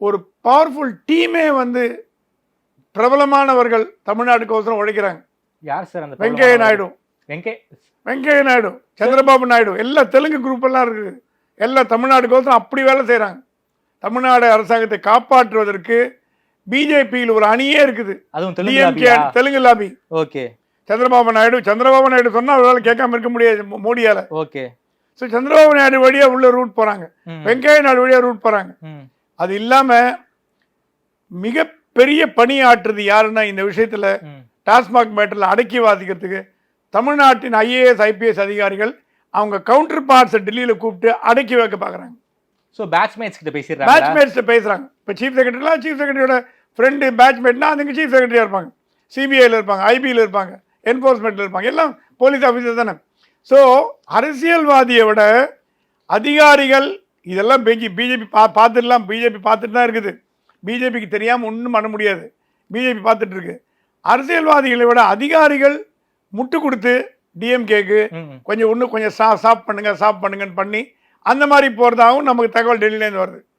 ஒரு பவர்ஃபுல் டீமே வந்து பிரபலமானவர்கள் தமிழ்நாட்டுக்கோசரம் உழைக்கிறாங்க. யார் சார் அந்த வெங்கையா நாயுடு, வெங்கையா நாயுடு, சந்திரபாபு நாயுடு, எல்லா தெலுங்கு குரூப் எல்லாம் இருக்குது. எல்லாம் தமிழ்நாட்டுக்கோசரம் அப்படி வேலை செய்கிறாங்க. தமிழ்நாடு அரசாங்கத்தை காப்பாற்றுவதற்கு பிஜேபியில் ஒரு அணியே இருக்குது. தெலுங்கு லாபி. ஓகே. சந்திரபாபு நாயுடு சொன்னா அவரால் கேட்காம இருக்க முடியாது மோடியால. ஓகே. ஸோ சந்திரபாபு நாயுடு வழியா உள்ள ரூட் போறாங்க, வெங்கையா நாயுடு வழியா ரூட் போறாங்க. அது இல்லாம மிகப்பெரிய பணி ஆற்றுறது யாருன்னா இந்த விஷயத்துல டாஸ்மாக் மேட்டர்ல அடக்கி வாசிக்கிறதுக்கு தமிழ்நாட்டின் ஐஏஎஸ் ஐபிஎஸ் அதிகாரிகள் அவங்க கவுண்டர் பார்ட்ஸ் டெல்லியில கூப்பிட்டு அடக்கி வைக்க பாக்குறாங்க. ஸோ பேட்ச்மேட்ஸ் கிட்ட பேசுறாங்க. இப்போ சீஃப் செக்ரட்டரியோட ஃப்ரெண்டு பேட்ச்மேட்னா அதுங்க சீஃப் செக்ரட்டரியா இருப்பாங்க, சிபிஐல இருப்பாங்க, ஐபியில் இருப்பாங்க, என்போர்ஸ்மெண்ட்ல இருப்பாங்க, எல்லாம் போலீஸ் ஆஃபீஸர் தானே. ஸோ அரசியல்வாதியை விட அதிகாரிகள் இதெல்லாம் பிஜேபி பார்த்துட்டு தான் இருக்குது. பிஜேபிக்கு தெரியாமல் ஒன்றும் பண்ண முடியாது, பிஜேபி பார்த்துட்டு இருக்கு. அரசியல்வாதிகளை விட அதிகாரிகள் முட்டு கொடுத்து டிஎம்கேக்கு கொஞ்சம் சாஃப்ட் பண்ணுங்கன்னு பண்ணி அந்த மாதிரி போகிறதாகவும் நமக்கு தகவல் டெல்லியிலேருந்து வருது.